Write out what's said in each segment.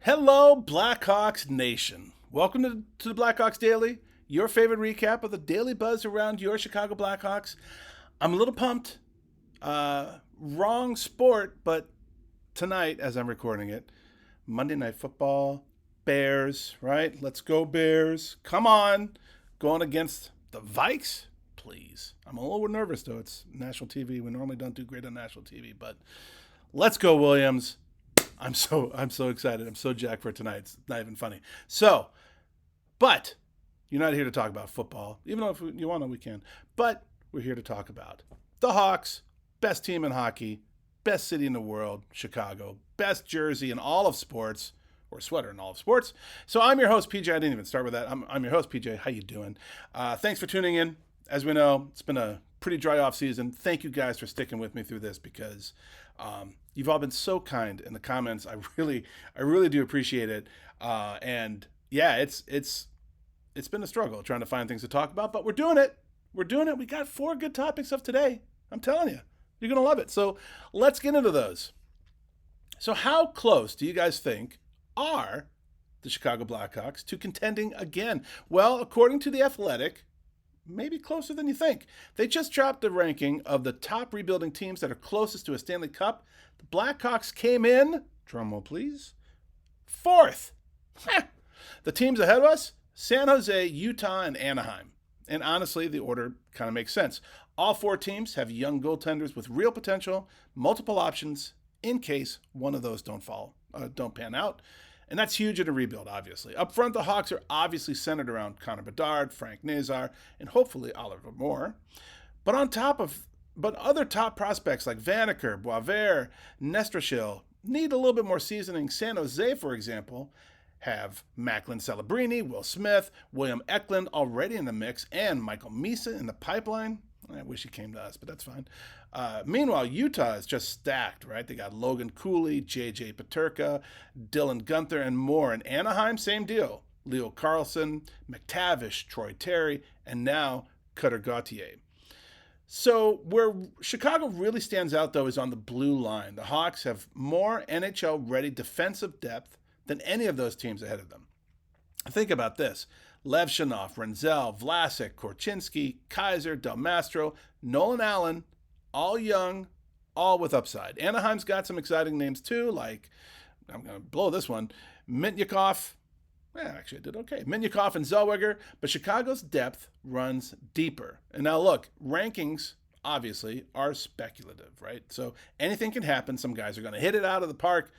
Hello, Blackhawks Nation. Welcome to the Blackhawks Daily, your favorite recap of the daily buzz around your Chicago Blackhawks. I'm a little pumped. Wrong sport, but tonight, as I'm recording it, Monday Night Football, Bears, right? Let's go, Bears. Come on. Going against the Vikes? Please. I'm a little nervous, though. It's national TV. We normally don't do great on national TV, but let's go, Williams. I'm so excited. I'm so jacked for tonight. It's not even funny. But you're not here to talk about football, even though if you want to, we can. But we're here to talk about the Hawks, best team in hockey, best city in the world, Chicago, best jersey in all of sports, or sweater in all of sports. So I'm your host, PJ. I didn't even start with that. I'm your host, PJ. How you doing? Thanks for tuning in. As we know, it's been a pretty dry off season. Thank you guys for sticking with me through this because you've all been so kind in the comments. I really do appreciate it. And yeah, it's been a struggle trying to find things to talk about, but we're doing it. We got 4 good topics of today. I'm telling you, you're going to love it. So let's get into those. So how close do you guys think are the Chicago Blackhawks to contending again? Well, according to The Athletic, maybe closer than you think. They just dropped the ranking of the top rebuilding teams that are closest to a Stanley Cup. The Blackhawks came in, drumroll please, 4th. The teams ahead of us, San Jose, Utah, and Anaheim. And honestly, the order kind of makes sense. All 4 teams have young goaltenders with real potential, multiple options in case one of those don't pan out. And that's huge in a rebuild, obviously. Up front, the Hawks are obviously centered around Connor Bedard, Frank Nazar, and hopefully Oliver Moore. But other top prospects like Vanaker, Boisvert, Nestrashil need a little bit more seasoning. San Jose, for example, have Macklin Celebrini, Will Smith, William Eklund already in the mix, and Michael Misa in the pipeline. I wish he came to us, but that's fine. Meanwhile, Utah is just stacked, right? They got Logan Cooley, J.J. Paterka, Dylan Gunther, and more. In Anaheim, same deal. Leo Carlson, McTavish, Troy Terry, and now Cutter Gauthier. So where Chicago really stands out, though, is on the blue line. The Hawks have more NHL-ready defensive depth than any of those teams ahead of them. Think about this. Levshunov, Renzel, Vlasic, Korchinski, Kaiser, Del Mastro, Nolan Allen, all young, all with upside. Anaheim's got some exciting names too, like, I'm going to blow this one, Mintyukov. Actually, I did okay. Mintyukov and Zellweger, but Chicago's depth runs deeper. And now look, rankings obviously are speculative, right? So anything can happen. Some guys are going to hit it out of the park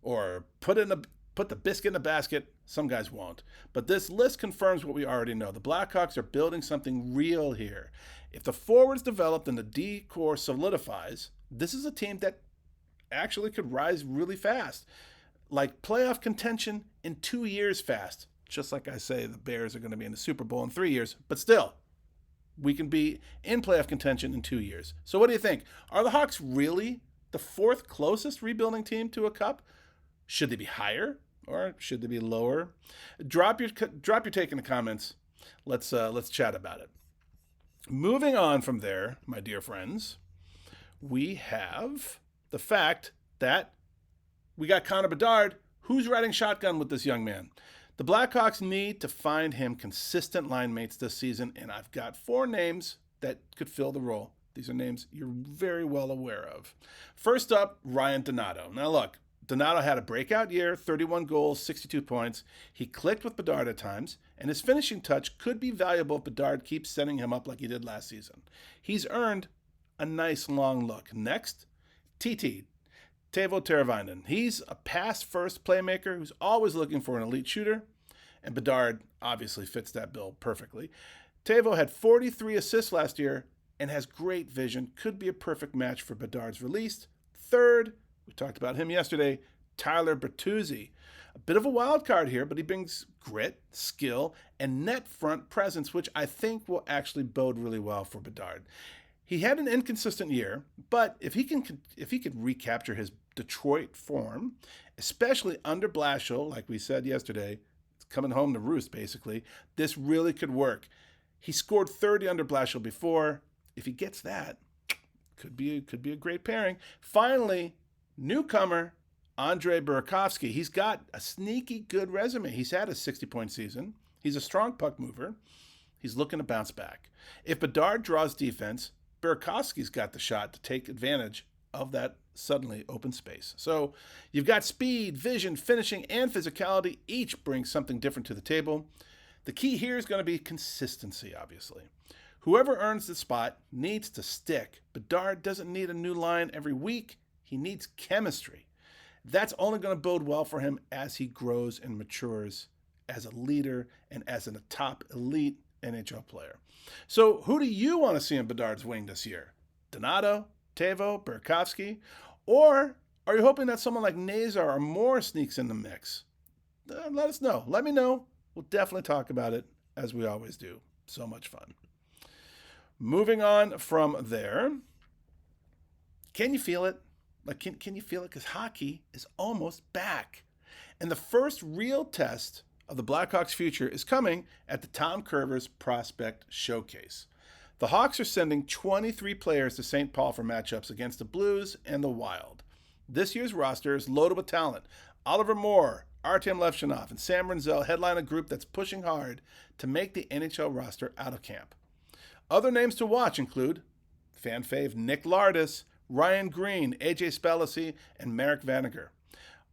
or put the biscuit in the basket. Some guys won't. But this list confirms what we already know. The Blackhawks are building something real here. If the forwards develop and the D core solidifies, this is a team that actually could rise really fast. Like playoff contention in 2 years fast. Just like I say, the Bears are going to be in the Super Bowl in 3 years. But still, we can be in playoff contention in 2 years. So what do you think? Are the Hawks really the 4th closest rebuilding team to a cup? Should they be higher? Or should they be lower? Drop your take in the comments. Let's chat about it. Moving on from there, my dear friends, we have the fact that we got Connor Bedard. Who's riding shotgun with this young man? The Blackhawks need to find him consistent line mates this season, and I've got 4 names that could fill the role. These are names you're very well aware of. First up, Ryan Donato. Now look, Donato had a breakout year, 31 goals, 62 points. He clicked with Bedard at times, and his finishing touch could be valuable if Bedard keeps setting him up like he did last season. He's earned a nice long look. Next, TT, Teuvo Teravainen. He's a pass-first playmaker who's always looking for an elite shooter, and Bedard obviously fits that bill perfectly. Teuvo had 43 assists last year and has great vision, could be a perfect match for Bedard's release. Third, we talked about him yesterday, Tyler Bertuzzi. A bit of a wild card here, but he brings grit, skill, and net front presence, which I think will actually bode really well for Bedard. He had an inconsistent year, but if he could recapture his Detroit form, especially under Blashill, like we said yesterday, it's coming home to roost basically, this really could work. He scored 30 under Blashill before. If he gets that, could be a great pairing. Finally, newcomer Andrei Burakovsky. He's got a sneaky good resume. He's had a 60-point season. He's a strong puck mover. He's looking to bounce back. If Bedard draws defense, Burakovsky's got the shot to take advantage of that suddenly open space. So you've got speed, vision, finishing, and physicality. Each brings something different to the table. The key here is going to be consistency, obviously. Whoever earns the spot needs to stick. Bedard doesn't need a new line every week. He needs chemistry. That's only going to bode well for him as he grows and matures as a leader and as a top elite NHL player. So who do you want to see in Bedard's wing this year? Donato, Teuvo, Burakovsky? Or are you hoping that someone like Nazar or Moore sneaks in the mix? Let us know. Let me know. We'll definitely talk about it, as we always do. So much fun. Moving on from there, can you feel it? Like, can you feel it? Because hockey is almost back. And the first real test of the Blackhawks' future is coming at the Tom Curvers Prospect Showcase. The Hawks are sending 23 players to St. Paul for matchups against the Blues and the Wild. This year's roster is loaded with talent. Oliver Moore, Artem Levshinov, and Sam Renzel headline a group that's pushing hard to make the NHL roster out of camp. Other names to watch include fan fave Nick Lardis, Ryan Green, AJ Spellisy, and Marek Vanager,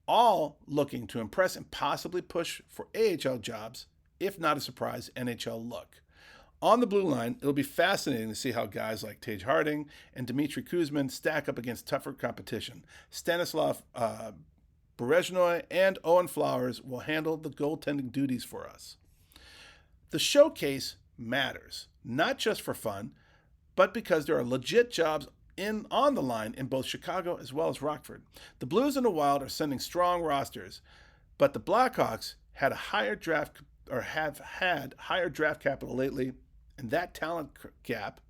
all looking to impress and possibly push for AHL jobs, if not a surprise NHL look. On the blue line, it'll be fascinating to see how guys like Tage Harding and Dmitry Kuzmin stack up against tougher competition. Stanislav Berezhnoi and Owen Flowers will handle the goaltending duties for us. The showcase matters, not just for fun, but because there are legit jobs on the line in both Chicago as well as Rockford. The Blues and the Wild are sending strong rosters, but the Blackhawks have had higher draft capital lately, and that talent gap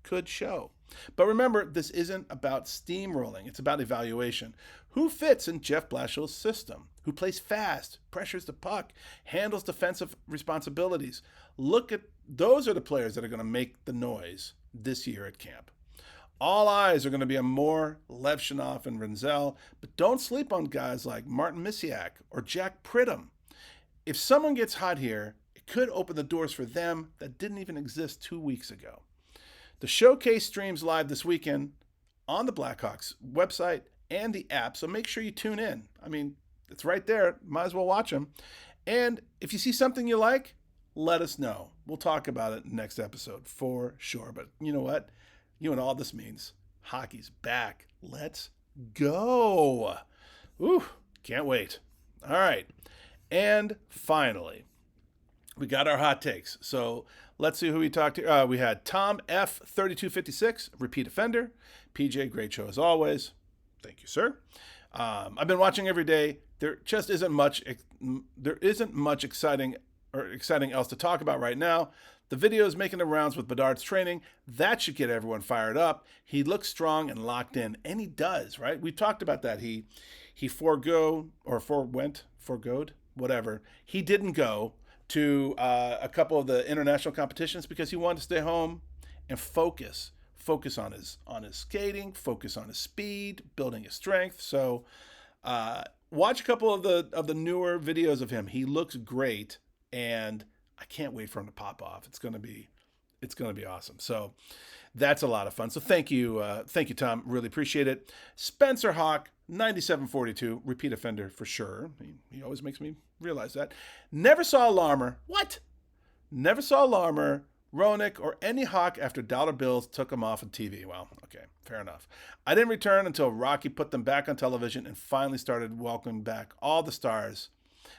could show. But remember, this isn't about steamrolling. It's about evaluation. Who fits in Jeff Blashill's system? Who plays fast, pressures the puck, handles defensive responsibilities? Those are the players that are going to make the noise this year at camp. All eyes are going to be on Moore, Levshinov, and Renzel, but don't sleep on guys like Martin Misiak or Jack Pridham. If someone gets hot here, it could open the doors for them that didn't even exist 2 weeks ago. The showcase streams live this weekend on the Blackhawks website and the app, so make sure you tune in. I mean, it's right there. Might as well watch them. And if you see something you like, let us know. We'll talk about it next episode for sure. But you know what? You know what all this means. Hockey's back. Let's go. Ooh, can't wait. All right. And finally, we got our hot takes. So let's see who we talked to. We had Tom F. 3256, repeat offender. PJ, great show as always. Thank you, sir. I've been watching every day. There just isn't much. There isn't much exciting else to talk about right now. The video is making the rounds with Bedard's training. That should get everyone fired up. He looks strong and locked in, and he does, right? We've talked about that. He forgoed, whatever. He didn't go to a couple of the international competitions because he wanted to stay home and focus on his skating, focus on his speed, building his strength. So watch a couple of the newer videos of him. He looks great, and I can't wait for him to pop off. It's gonna be awesome. So that's a lot of fun. So thank you, Tom. Really appreciate it. Spencer Hawk, 9742, repeat offender for sure. He always makes me realize that. Never saw Larmer. What? Never saw Larmer, Roenick, or any Hawk after dollar bills took him off of TV. Well, okay, fair enough. I didn't return until Rocky put them back on television and finally started welcoming back all the stars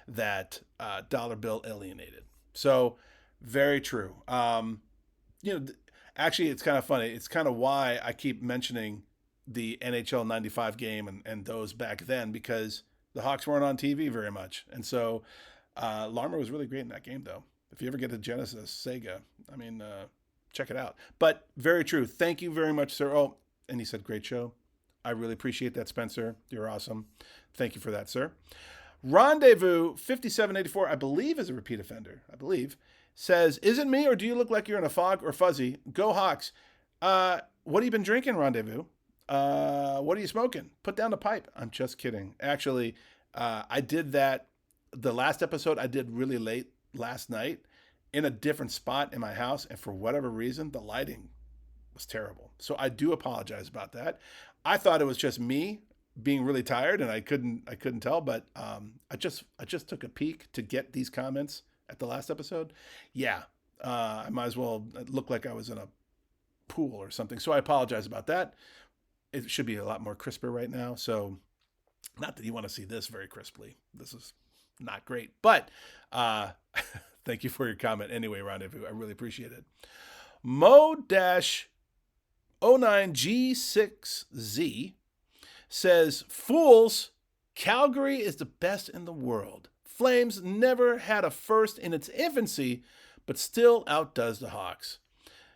that dollar bill alienated. So very true. Actually, it's kind of funny. It's kind of why I keep mentioning the NHL 95 game and those back then, because the Hawks weren't on TV very much. And so Larmer was really great in that game, though. If you ever get to Genesis, Sega, check it out. But very true. Thank you very much, sir. Oh, and he said, great show. I really appreciate that, Spencer. You're awesome. Thank you for that, sir. Rendezvous 5784, I believe is a repeat offender, says, is it me or do you look like you're in a fog or fuzzy? Go Hawks. What have you been drinking, Rendezvous? What are you smoking? Put down the pipe. I'm just kidding. Actually, I did that. The last episode I did really late last night in a different spot in my house. And for whatever reason, the lighting was terrible. So I do apologize about that. I thought it was just me being really tired and I couldn't tell, but I just took a peek to get these comments at the last episode. Yeah. I might as well look like I was in a pool or something. So I apologize about that. It should be a lot more crisper right now. So not that you want to see this very crisply. This is not great, but thank you for your comment anyway, Rendezvous. I really appreciate it. Mo-09G6Z says, fools, Calgary is the best in the world. Flames never had a first in its infancy, but still outdoes the Hawks.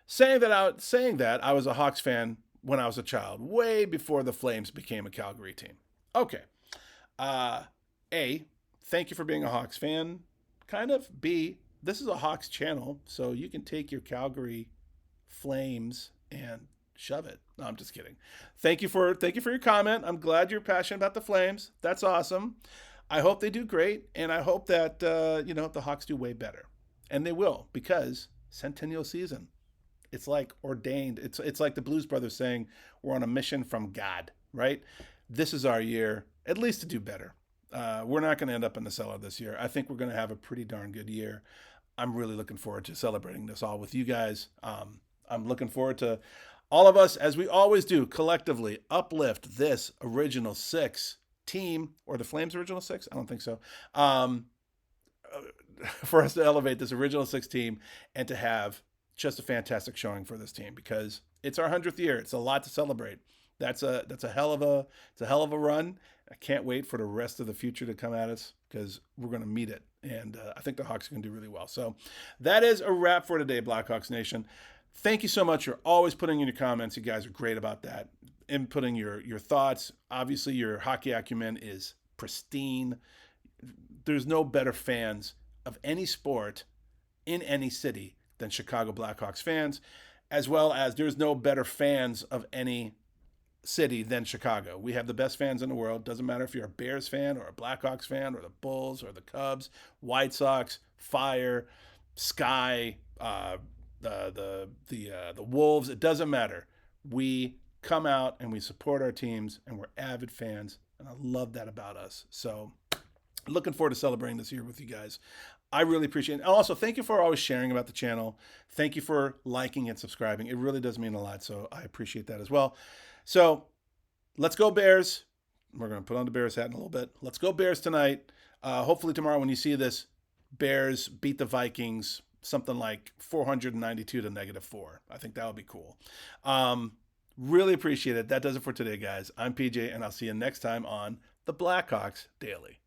Saying that, I was a Hawks fan when I was a child, way before the Flames became a Calgary team. Okay. A, thank you for being a Hawks fan, kind of. B, this is a Hawks channel, so you can take your Calgary Flames and shove it. No, I'm just kidding. Thank you for your comment. I'm glad you're passionate about the Flames. That's awesome. I hope they do great, and I hope that the Hawks do way better, and they will, because Centennial season. It's like ordained. It's like the Blues Brothers saying we're on a mission from God, right? This is our year, at least to do better. We're not going to end up in the cellar this year. I think we're going to have a pretty darn good year. I'm really looking forward to celebrating this all with you guys. I'm looking forward to all of us, as we always do, collectively uplift this original six team, or the Flames original six? I don't think so. For us to elevate this original six team and to have just a fantastic showing for this team, because it's our 100th year. It's a lot to celebrate. That's a hell of a run. I can't wait for the rest of the future to come at us, because we're going to meet it. And I think the Hawks are going to do really well. So that is a wrap for today, Blackhawks Nation. Thank you so much. You're always putting in your comments. You guys are great about that. Inputting your thoughts. Obviously, your hockey acumen is pristine. There's no better fans of any sport in any city than Chicago Blackhawks fans, as well as there's no better fans of any city than Chicago. We have the best fans in the world. Doesn't matter if you're a Bears fan or a Blackhawks fan or the Bulls or the Cubs, White Sox, Fire, Sky, the Wolves. It doesn't matter. We come out and we support our teams, and we're avid fans, and I love that about us. So looking forward to celebrating this year with you guys. I really appreciate it. And also, thank you for always sharing about the channel. Thank you for liking and subscribing. It really does mean a lot, so I appreciate that as well. So let's go Bears. We're going to put on the Bears hat in a little bit. Let's go Bears tonight. Hopefully tomorrow when you see this, Bears beat the Vikings something like 492 to -4. I think that would be cool. Really appreciate it. That does it for today, guys. I'm PJ, and I'll see you next time on the Blackhawks Daily.